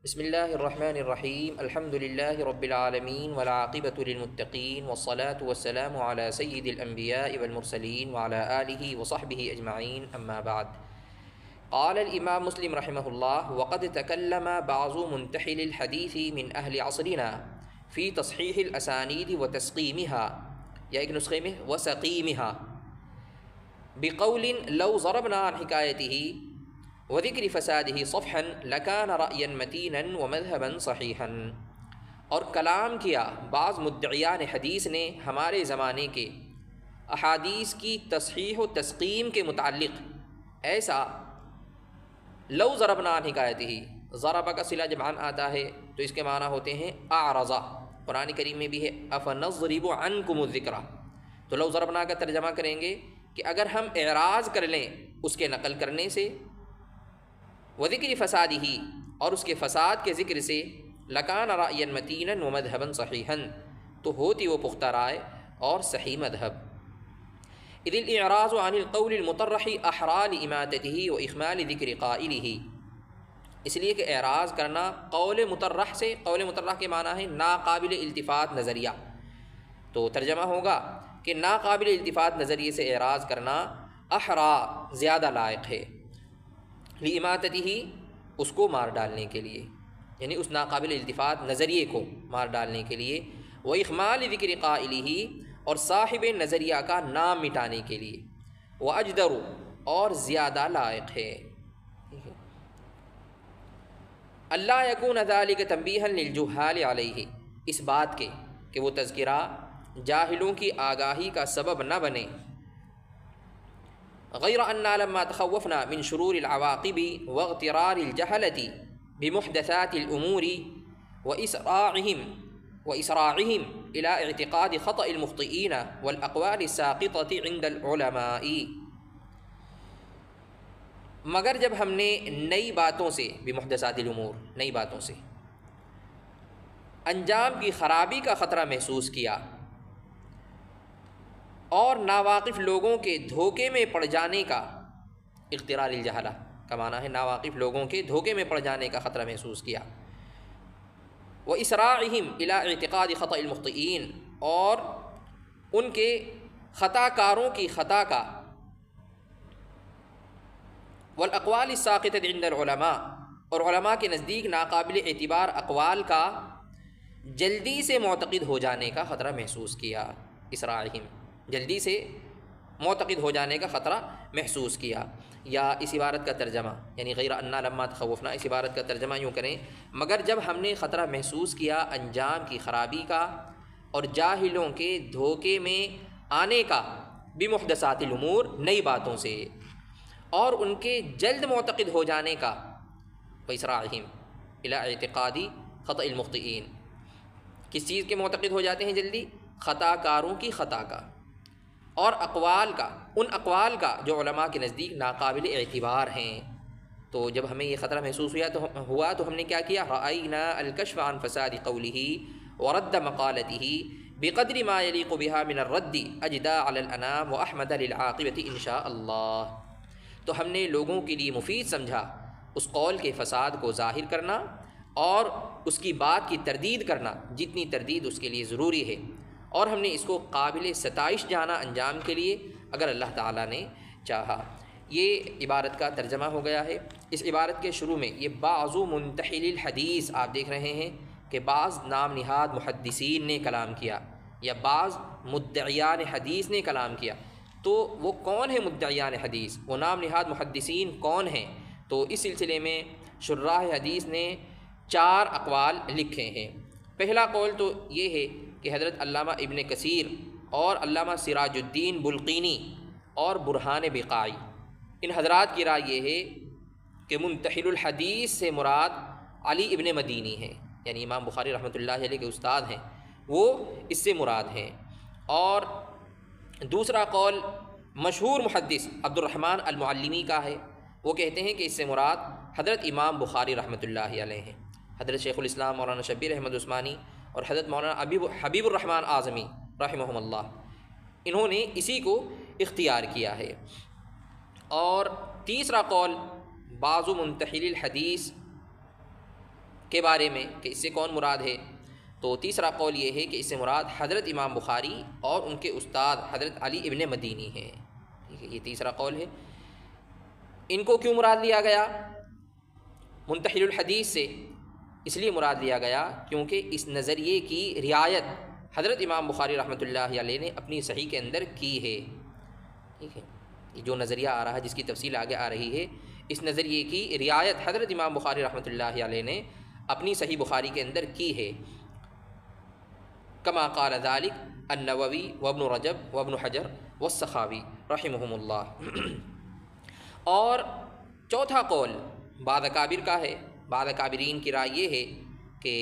بسم اللہ الرحمن الرحیم الحمد للہ رب العالمین والعاقبۃ للمتقین والصلاة والسلام علی سید الانبیاء والمرسلین وعلی آلہ وصحبہ اجمعین اما بعد قال الامام مسلم رحمہ اللہ وقد تکلم بعض منتحل الحدیث من اہل عصرنا فی تصحیح الاسانید وتسقیمها یا ایک نسخے میں وسقیمها بقول لو ضربنا عن حکایته وذکر فساده صفحا لکان رأیا متینا ومذہبا صحیحا، اور کلام کیا بعض مدعیان حدیث نے ہمارے زمانے کے احادیث کی تصحیح و تسقیم کے متعلق ایسا لو ضربنا عن حکایته، ضرب کا صلہ جب عن آتا ہے تو اس کے معنی ہوتے ہیں اعرض، قرآن کریم میں بھی ہے افنضرب عنکم الذکر، تو لو ضربنا کا ترجمہ کریں گے کہ اگر ہم اعراض کر لیں اس کے نقل کرنے سے، وذکر فسادہ، اور اس کے فساد کے ذکر سے، لکان رأیا متینا ومذہبا صحیحا، تو ہوتی وہ پختہ رائے اور صحیح مذہب۔ اذ الاعراض عن القول المطرح احرى لاماتته واخمال ذکر قائلہ، اس لیے کہ اعراض کرنا قول مطرح سے، قول مطرح کے معنی ہے ناقابل التفات نظریہ، تو ترجمہ ہوگا کہ ناقابل التفات نظریے سے اعراض کرنا احرى زیادہ لائق ہے، لاماتته اس کو مار ڈالنے کے لیے، یعنی اس ناقابل التفات نظریے کو مار ڈالنے کے لیے، واخمال ذکر قائلہ، اور صاحب نظریہ کا نام مٹانے کے لیے، واجدر، اور زیادہ لائق ہے۔ اللہ یکون ذلک تنبیہا للجہال علیہ، اس بات کے کہ وہ تذکرہ جاہلوں کی آگاہی کا سبب نہ بنے، غیر انا لما تخوفنا من شرور العواقب واغترار الجہلة بمحدثات الامور واسراعهم الى اعتقاد خطأ المخطئین والاقوال الساقطة عند العلماء، مگر جب ہم نے نئی باتوں سے، بمحدثات الامور، نئی باتوں سے انجام کی خرابی کا خطرہ محسوس کیا، اور ناواقف لوگوں کے دھوکے میں پڑ جانے کا، اغترار الجہلہ کا معنی ہے ناواقف لوگوں کے دھوکے میں پڑ جانے کا خطرہ محسوس کیا، وَإِسْرَاعِهِمْ إِلَىٰ اعْتِقَادِ خَطَأِ الْمُخْطِئِينَ، اور ان کے خطا کاروں کی خطا کا، وَالْأَقْوَالِ السَّاقِطَةِ عِنْدَ الْعُلَمَاءِ، اور علماء کے نزدیک ناقابل اعتبار اقوال کا جلدی سے معتقد ہو جانے کا خطرہ محسوس کیا، اسراعہم جلدی سے معتقد ہو جانے کا خطرہ محسوس کیا۔ یا اس عبارت کا ترجمہ، یعنی غیر انا لما تخوفنا، اس عبارت کا ترجمہ یوں کریں، مگر جب ہم نے خطرہ محسوس کیا انجام کی خرابی کا اور جاہلوں کے دھوکے میں آنے کا، بمحدثات الامور، نئی باتوں سے، اور ان کے جلد معتقد ہو جانے کا، وَإِسْرَاعِهِمْ إِلَىٰ اعْتِقَادِ خَطَأِ الْمُخْطِئِينَ، کس چیز کے معتقد ہو جاتے ہیں جلدی؟ خطا کاروں کی خطا کا، اور اقوال کا، ان اقوال کا جو علماء کے نزدیک ناقابل اعتبار ہیں۔ تو جب ہمیں یہ خطرہ محسوس ہوا تو ہم نے کیا کیا؟ رأینا الکشف عن فساد قولہ ورد مقالتہ بقدر ما یلیق بها من الرد اجدا علی الانام واحمد للعاقبۃ ان شاء اللہ، تو ہم نے لوگوں کے لیے مفید سمجھا اس قول کے فساد کو ظاہر کرنا اور اس کی بات کی تردید کرنا جتنی تردید اس کے لیے ضروری ہے، اور ہم نے اس کو قابل ستائش جانا انجام کے لیے اگر اللہ تعالیٰ نے چاہا۔ یہ عبارت کا ترجمہ ہو گیا ہے۔ اس عبارت کے شروع میں یہ بعض منتحل الحدیث آپ دیکھ رہے ہیں کہ بعض نام نہاد محدثین نے کلام کیا یا بعض مدعیان حدیث نے کلام کیا، تو وہ کون ہیں مدعیان حدیث؟ وہ نام نہاد محدثین کون ہیں؟ تو اس سلسلے میں شراح حدیث نے 4 اقوال لکھے ہیں۔ پہلا قول تو یہ ہے کہ حضرت علامہ ابن کثیر اور علامہ سراج الدین بلقینی اور برہان بقائی، ان حضرات کی رائے یہ ہے کہ منتحل الحدیث سے مراد علی ابن مدینی ہیں، یعنی امام بخاری رحمۃ اللہ علیہ کے استاد ہیں، وہ اس سے مراد ہیں۔ اور دوسرا قول مشہور محدث عبد الرحمن المعلمی کا ہے، وہ کہتے ہیں کہ اس سے مراد حضرت امام بخاری رحمۃ اللہ علیہ ہیں، حضرت شیخ الاسلام مولانا شبیر احمد عثمانی اور حضرت مولانا حبیب الرحمن اعظمی رحمہم اللہ، انہوں نے اسی کو اختیار کیا ہے۔ اور تیسرا قول بعض منتحل الحدیث کے بارے میں کہ اس سے کون مراد ہے، تو تیسرا قول یہ ہے کہ اس سے مراد حضرت امام بخاری اور ان کے استاد حضرت علی ابن مدینی ہیں، ٹھیک ہے، یہ تیسرا قول ہے۔ ان کو کیوں مراد لیا گیا منتحل الحدیث سے؟ اس لیے مراد لیا گیا کیونکہ اس نظریے کی رعایت حضرت امام بخاری رحمۃ اللہ علیہ نے اپنی صحیح کے اندر کی ہے، ٹھیک ہے، یہ جو نظریہ آ رہا ہے جس کی تفصیل آگے آ رہی ہے، اس نظریے کی رعایت حضرت امام بخاری رحمۃ اللہ علیہ نے اپنی صحیح بخاری کے اندر کی ہے، کما قال ذلك النووی وابن رجب وابن حجر والسخاوی رحمہم اللہ۔ اور چوتھا قول بعض اکابر کا ہے، بعض اکابرین کی رائے یہ ہے کہ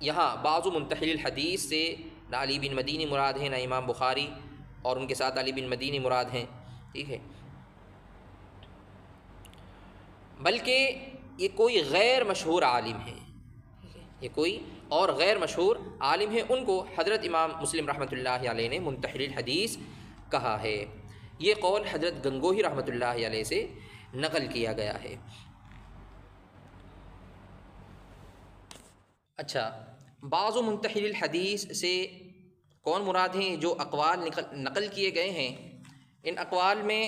یہاں بعض منتحل الحدیث سے نہ علی بن مدینی مراد ہیں، نہ امام بخاری اور ان کے ساتھ علی بن مدینی مراد ہیں، ٹھیک ہے، بلکہ یہ کوئی غیر مشہور عالم ہے، یہ کوئی اور غیر مشہور عالم ہے، ان کو حضرت امام مسلم رحمۃ اللہ علیہ نے منتحل الحدیث کہا ہے۔ یہ قول حضرت گنگوہی رحمۃ اللہ علیہ سے نقل کیا گیا ہے۔ اچھا، بعض منتحل الحدیث سے کون مراد ہیں؟ جو اقوال نقل کیے گئے ہیں، ان اقوال میں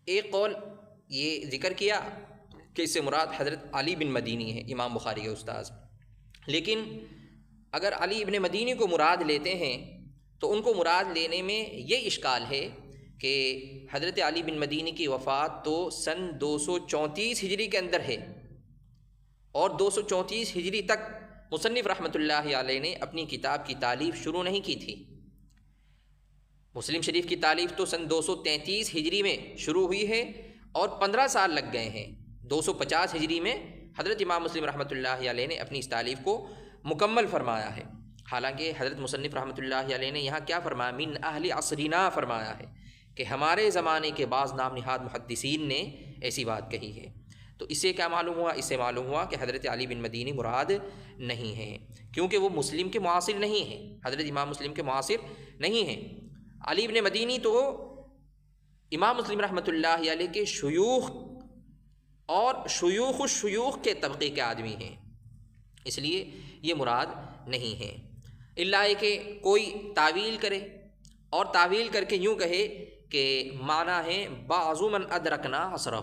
ایک قول یہ ذکر کیا کہ اس سے مراد حضرت علی بن مدینی ہے، امام بخاری کے استاذ، لیکن اگر علی ابن مدینی کو مراد لیتے ہیں تو ان کو مراد لینے میں یہ اشکال ہے کہ حضرت علی بن مدینی کی وفات تو سن 234 ہجری کے اندر ہے، اور 234 ہجری تک مصنف رحمۃ اللہ علیہ نے اپنی کتاب کی تالیف شروع نہیں کی تھی۔ مسلم شریف کی تالیف تو سن 233 ہجری میں شروع ہوئی ہے اور 15 سال لگ گئے ہیں۔ 250 ہجری میں حضرت امام مسلم رحمۃ اللہ علیہ نے اپنی اس تالیف کو مکمل فرمایا ہے، حالانکہ حضرت مصنف رحمۃ اللہ علیہ نے یہاں کیا فرمایا؟ من اہل عصرنا فرمایا ہے کہ ہمارے زمانے کے بعض نام نہاد محدثین نے ایسی بات کہی ہے۔ تو اس سے کیا معلوم ہوا؟ اس سے معلوم ہوا کہ حضرت علی بن مدینی مراد نہیں ہیں، کیونکہ وہ مسلم کے معاصر نہیں ہیں، حضرت امام مسلم کے معاصر نہیں ہیں۔ علی بن مدینی تو امام مسلم رحمۃ اللہ علیہ کے شیوخ اور شیوخ الشیوخ کے طبقے کے آدمی ہیں، اس لیے یہ مراد نہیں ہیں، الا کہ کوئی تعویل کرے اور تعویل کر کے یوں کہے کہ معنی ہے بعض من ادرکنا عصرہ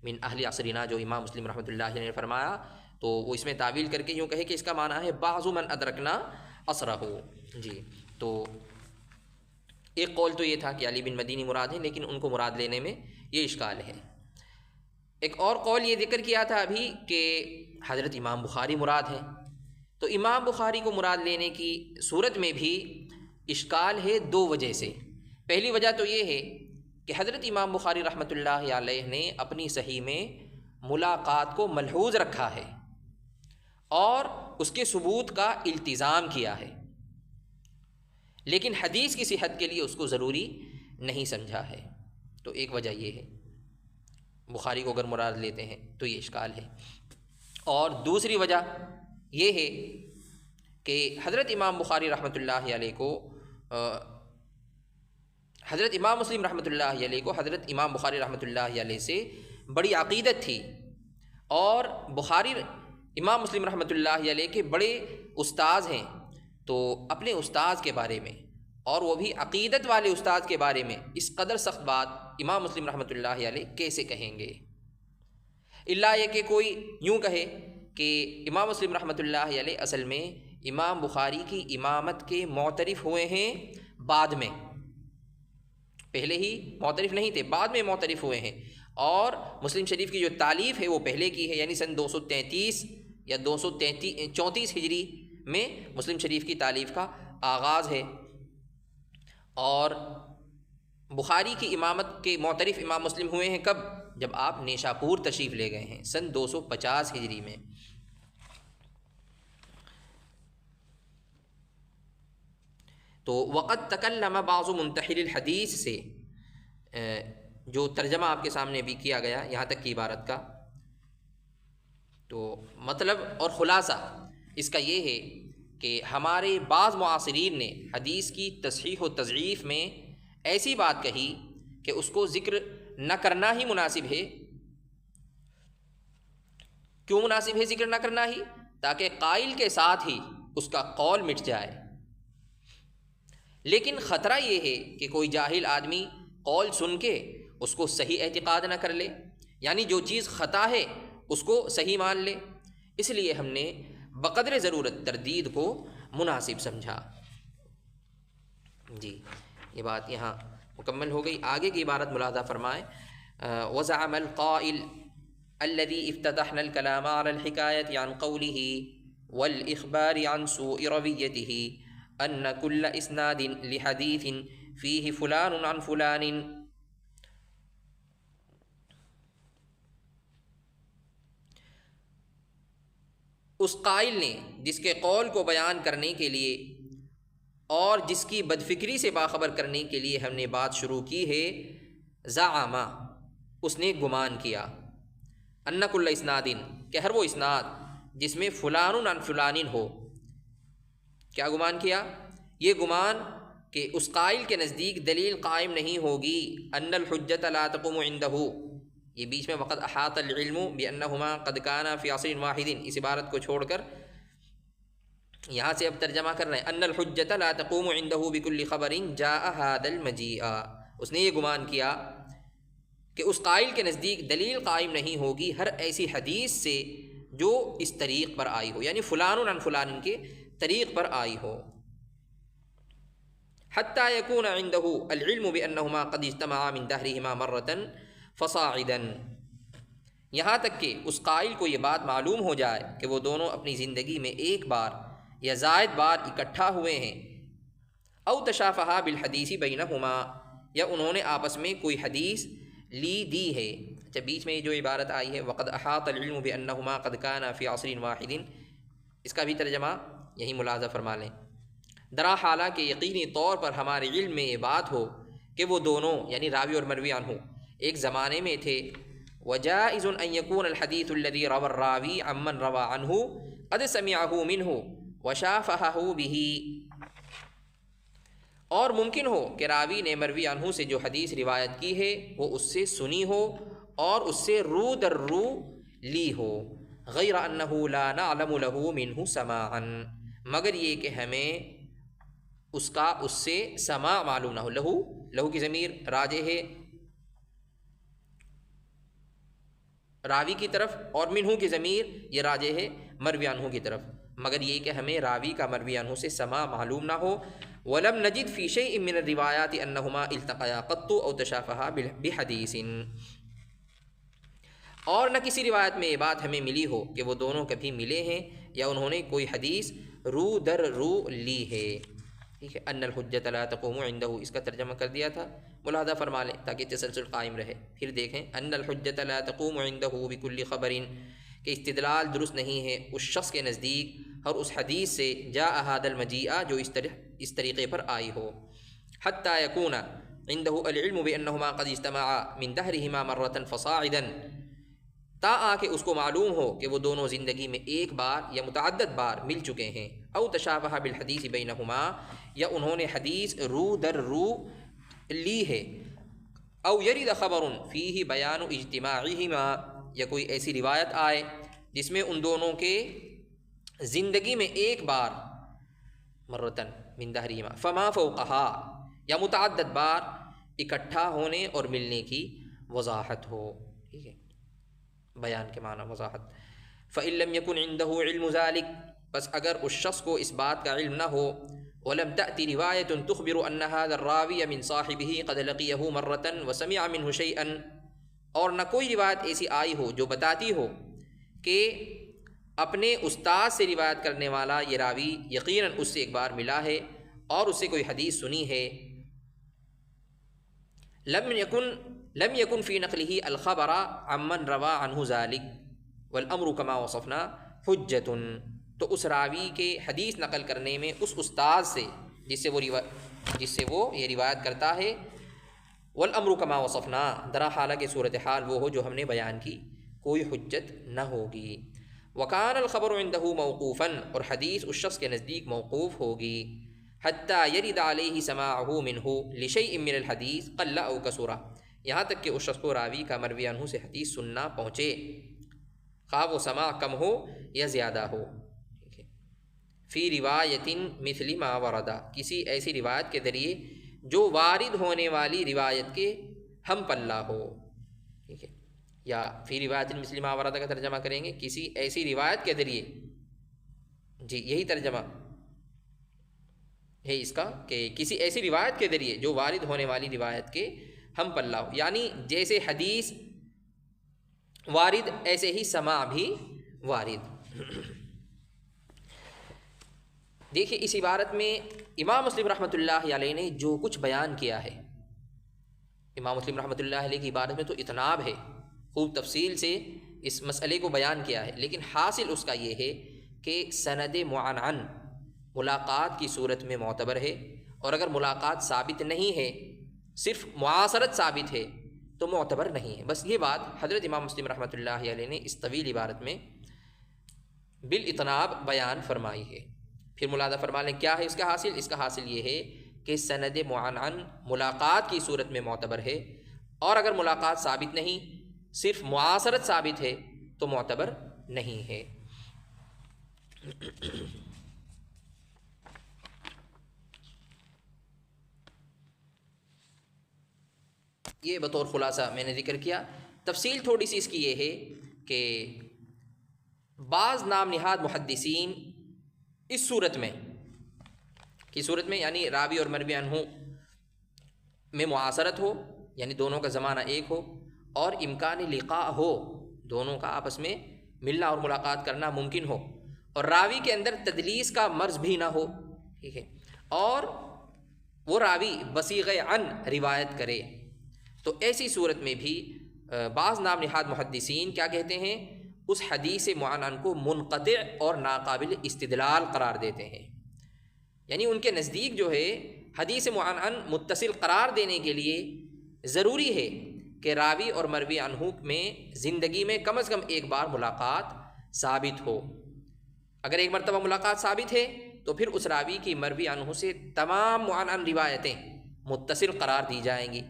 من اہل عصرنا، جو امام مسلم رحمۃ اللہ علیہ نے فرمایا، تو وہ اس میں تعویل کر کے یوں کہے کہ اس کا معنی ہے بعض من ادرکنا عصرہ۔ جی، تو ایک قول تو یہ تھا کہ علی بن مدینی مراد ہے، لیکن ان کو مراد لینے میں یہ اشکال ہے۔ ایک اور قول یہ ذکر کیا تھا ابھی کہ حضرت امام بخاری مراد ہیں، تو امام بخاری کو مراد لینے کی صورت میں بھی اشکال ہے دو وجہ سے۔ پہلی وجہ تو یہ ہے کہ حضرت امام بخاری رحمۃ اللہ علیہ نے اپنی صحیح میں ملاقات کو ملحوظ رکھا ہے اور اس کے ثبوت کا التزام کیا ہے، لیکن حدیث کی صحت کے لیے اس کو ضروری نہیں سمجھا ہے، تو ایک وجہ یہ ہے، بخاری کو اگر مراد لیتے ہیں تو یہ اشکال ہے۔ اور دوسری وجہ یہ ہے کہ حضرت امام بخاری رحمۃ اللہ علیہ کو حضرت امام مسلم رحمۃ اللہ علیہ کو حضرت امام بخاری رحمۃ اللہ علیہ سے بڑی عقیدت تھی، اور بخاری امام مسلم رحمۃ اللہ علیہ کے بڑے استاذ ہیں، تو اپنے استاذ کے بارے میں، اور وہ بھی عقیدت والے استاذ کے بارے میں، اس قدر سخت بات امام مسلم رحمۃ اللہ علیہ کیسے کہیں گے؟ الا یہ کہ کوئی یوں کہے کہ امام مسلم رحمۃ اللہ علیہ اصل میں امام بخاری کی امامت کے معترف ہوئے ہیں بعد میں، پہلے ہی معترف نہیں تھے، بعد میں معترف ہوئے ہیں، اور مسلم شریف کی جو تالیف ہے وہ پہلے کی ہے، یعنی سن 233 یا 234 ہجری میں مسلم شریف کی تالیف کا آغاز ہے، اور بخاری کی امامت کے معترف امام مسلم ہوئے ہیں کب؟ جب آپ نیشاپور تشریف لے گئے ہیں سن 250 ہجری میں۔ تو وقد تکلم بعض منتحل الحدیث سے جو ترجمہ آپ کے سامنے بھی کیا گیا یہاں تک کی عبارت کا، تو مطلب اور خلاصہ اس کا یہ ہے کہ ہمارے بعض معاصرین نے حدیث کی تصحیح و تضعیف میں ایسی بات کہی کہ اس کو ذکر نہ کرنا ہی مناسب ہے، کیوں مناسب ہے ذکر نہ کرنا ہی؟ تاکہ قائل کے ساتھ ہی اس کا قول مٹ جائے۔ لیکن خطرہ یہ ہے کہ کوئی جاہل آدمی قول سن کے اس کو صحیح اعتقاد نہ کر لے، یعنی جو چیز خطا ہے اس کو صحیح مان لے، اس لیے ہم نے بقدر ضرورت تردید کو مناسب سمجھا۔ جی یہ بات یہاں مکمل ہو گئی۔ آگے کی عبارت ملاحظہ فرمائیں، وزعم القائل الذي افتتحنا الكلام على الحكاية عن قوله والإخبار عن سوء رويته أن كل إسناد لحديث فيه فلان عن فلان۔ اس قائل نے جس کے قول کو بیان کرنے کے لیے اور جس کی بدفکری سے باخبر کرنے کے لیے ہم نے بات شروع کی ہے، زعما اس نے گمان کیا، ان کل اسناد کہ ہر وہ اسناد جس میں فلان عن فلان ہو۔ کیا گمان کیا؟ یہ گمان کہ اس قائل کے نزدیک دلیل قائم نہیں ہوگی، ان الحجۃ لا تقوم عنده، یہ بیچ میں وقد احاط العلم بانہما قد کانا فی عصر واحد، اس عبارت کو چھوڑ کر یہاں سے اب ترجمہ کر رہے ہیں، ان الحجۃ لا تقوم عنده بكل خبر جاء هذا المجيء۔ اس نے یہ گمان کیا کہ اس قائل کے نزدیک دلیل قائم نہیں ہوگی ہر ایسی حدیث سے جو اس طریق پر آئی ہو، یعنی فلان عن فلان کے طریق پر آئی ہو، حتی یکون عنده العلم بانہما قد اجتمعا من دہرہما مرۃ فصاعدا، یہاں تک کہ اس قائل کو یہ بات معلوم ہو جائے کہ وہ دونوں اپنی زندگی میں ایک بار یا زائد بار اکٹھا ہوئے ہیں، او تشافہا بالحدیث بینہما، یا انہوں نے آپس میں کوئی حدیث لی دی ہے۔ اچھا بیچ میں جو عبارت آئی ہے وقد احاط العلم بانہما قد کانا فی عصر واحد، اس کا بھی ترجمہ یہی ملاحظہ فرما لیں، درا حالہ کہ یقینی طور پر ہمارے علم میں یہ بات ہو کہ وہ دونوں یعنی راوی اور مروی عنہ ایک زمانے میں تھے۔ وجائز ان یکون الحدیث الذی روى الراوی عمن روى عنہ قد سمعہ منہ وشافہہ بہ، اور ممکن ہو کہ راوی نے مروی عنہ سے جو حدیث روایت کی ہے وہ اس سے سنی ہو اور اس سے رو در رو لی ہو، غیر انہ لا نعلم له منہ سماعا، مگر یہ کہ ہمیں اس کا اس سے سماع معلوم نہ ہو۔ لہو کی ضمیر راجع ہے راوی کی طرف، اور منہ کی ضمیر یہ راجع ہے مروی عنہ کی طرف، مگر یہ کہ ہمیں راوی کا مروی عنہ سے سماع معلوم نہ ہو۔ وَلَمْ نَجِدْ فِي شَيْءٍ مِّنَ الرِّوَایَاتِ أَنَّهُمَا الْتَقَيَا قَطُّ أَوْ تَشَافَهَا بِحَدِيثٍ، اور نہ کسی روایت میں یہ بات ہمیں ملی ہو کہ وہ دونوں کبھی ملے ہیں یا انہوں نے کوئی حدیث رو در رو لی ہے۔ ٹھیک ہے، ان الحجۃ لا تقوم عنده اس کا ترجمہ کر دیا تھا، ملاحظہ فرما لیں تاکہ تسلسل قائم رہے۔ پھر دیکھیں، ان الحجۃ لا تقوم عنده بكل خبر، کہ استدلال درست نہیں ہے اس شخص کے نزدیک اور اس حدیث سے جاء هذا المجيء جو اس طریقے پر آئی ہو، حتی یکون عنده العلم بانہما قد اجتمعا من دہرہما مرۃ فصاعدا، تا آ کے اس کو معلوم ہو کہ وہ دونوں زندگی میں ایک بار یا متعدد بار مل چکے ہیں، او تشابہ بالحدیث بینہما، یا انہوں نے حدیث رو در رو لی ہے، او یرد خبر فیہ بیان اجتماعہما، یا کوئی ایسی روایت آئے جس میں ان دونوں کے زندگی میں ایک بار مرتن من دہرہما فما فوقہا، یا متعدد بار اکٹھا ہونے اور ملنے کی وضاحت ہو۔ ٹھیک ہے، بیان کے معنی وضاحت۔ فإن لم يكن عنده علم ذلك، بس اگر اس شخص کو اس بات کا علم نہ ہو، ولم تأتي رواية تخبر أن هذا الراوي من صاحبه قد لقيه مرة وسمع منه شيئا، اور نہ کوئی روایت ایسی آئی ہو جو بتاتی ہو کہ اپنے استاد سے روایت کرنے والا یہ راوی یقیناً اس سے ایک بار ملا ہے اور اس سے کوئی حدیث سنی ہے، لم يكن في نقله الخبر عمن روى عنه ذلك والامر كما وصفنا حجة، تو اس راوی کے حدیث نقل کرنے میں اس استاد سے جس سے وہ یہ روایت کرتا ہے، والامر كما وصفنا، درا حالہ کہ صورتحال وہ ہو جو ہم نے بیان کی، کوئی حجت نہ ہوگی۔ وكان الخبر عنده موقوفا، اور حدیث اس شخص کے نزدیک موقوف ہوگی، حتى يرد عليه سماعه منه لشيء من الحديث قل او كثر، یہاں تک کہ اس شخص کو راوی کا مروی عنہ سے حدیث سننا پہنچے، خواہ وہ سماع کم ہو یا زیادہ ہو. فی روایت مثل ما ورد، کسی ایسی روایت کے ذریعے جو وارد ہونے والی روایت کے ہم پلہ ہو. ٹھیک ہے، یا فی روایت مثل ما ورد کا ترجمہ کریں گے کسی ایسی روایت کے ذریعے، جی یہی ترجمہ ہے اس کا کہ کسی ایسی روایت کے ذریعے جو وارد ہونے والی روایت کے ہم پلہ ہو، یعنی جیسے حدیث وارد ایسے ہی سماع بھی وارد. دیکھیے اس عبارت میں امام مسلم رحمۃ اللہ علیہ نے جو کچھ بیان کیا ہے، امام مسلم رحمۃ اللہ علیہ کی عبارت میں تو اتناب ہے، خوب تفصیل سے اس مسئلے کو بیان کیا ہے، لیکن حاصل اس کا یہ ہے کہ سند معنعن ملاقات کی صورت میں معتبر ہے، اور اگر ملاقات ثابت نہیں ہے، صرف معاصرت ثابت ہے تو معتبر نہیں ہے. بس یہ بات حضرت امام مسلم رحمۃ اللہ علیہ نے اس طویل عبارت میں بالاتناب بیان فرمائی ہے. پھر ملاحظہ فرما لیں کیا ہے اس کا حاصل؟ اس کا حاصل یہ ہے کہ سند معنعن ملاقات کی صورت میں معتبر ہے، اور اگر ملاقات ثابت نہیں، صرف معاصرت ثابت ہے تو معتبر نہیں ہے. یہ بطور خلاصہ میں نے ذکر کیا. تفصیل تھوڑی سی اس کی یہ ہے کہ بعض نام نہاد محدثین اس صورت میں کی صورت میں، یعنی راوی اور مروی عنہ میں معاصرت ہو، یعنی دونوں کا زمانہ ایک ہو، اور امکان لقاء ہو، دونوں کا آپس میں ملنا اور ملاقات کرنا ممکن ہو، اور راوی کے اندر تدلیس کا مرض بھی نہ ہو. ٹھیک ہے، اور وہ راوی بصیغہ عن روایت کرے، تو ایسی صورت میں بھی بعض نام نہاد محدثین کیا کہتے ہیں؟ اس حدیث معنعن کو منقطع اور ناقابل استدلال قرار دیتے ہیں. یعنی ان کے نزدیک جو ہے حدیث معنعن متصل قرار دینے کے لیے ضروری ہے کہ راوی اور مروی عنہ میں زندگی میں کم از کم ایک بار ملاقات ثابت ہو. اگر ایک مرتبہ ملاقات ثابت ہے تو پھر اس راوی کی مروی عنہ سے تمام معنعن روایتیں متصل قرار دی جائیں گی.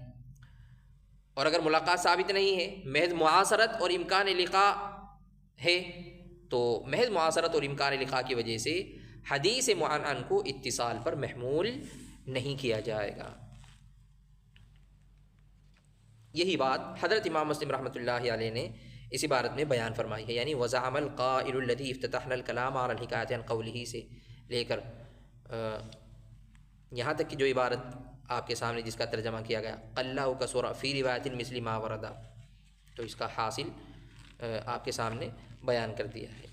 اور اگر ملاقات ثابت نہیں ہے، محض معاصرت اور امکان لقاء ہے، تو محض معاصرت اور امکان لقاء کی وجہ سے حدیث معنعن کو اتصال پر محمول نہیں کیا جائے گا. یہی بات حضرت امام مسلم رحمۃ اللہ علیہ نے اس عبارت میں بیان فرمائی ہے. یعنی وزعم القائل الذی افتتحنا الکلام علی الحکایۃ عن قولہ سے لے کر یہاں تک کہ جو عبارت آپ کے سامنے جس کا ترجمہ کیا گیا اللہ کسر فی روایت مثل ما ورد، تو اس کا حاصل آپ کے سامنے بیان کر دیا ہے.